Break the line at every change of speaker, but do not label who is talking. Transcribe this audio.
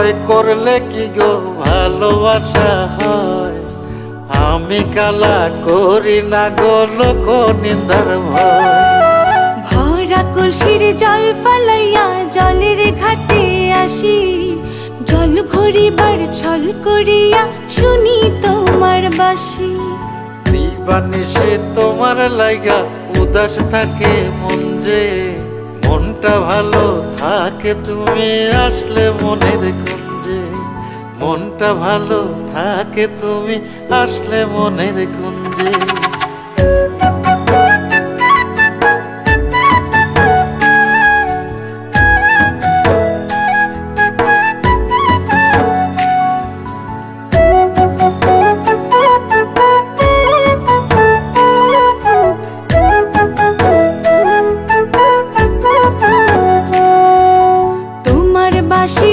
ভয় করলে কি গো ভালোবাসা হয়? আমি কালা করি না গো লোক নিন্দার ভয়।
ভরা কলসির জল ফালাইয়া জলের ঘাটে আসি, জল ভরিবার ছল করিয়া শুনি তোমার বাঁশি।
দিবানিশি তোমার লাইগা উদাস থাকে মন যে, মনটা ভালো থাকে তুমি আসলে মনের কুঞ্জে। মনটা ভালো থাকে তুমি আসলে মনের কুঞ্জে।
তোমার বাঁশি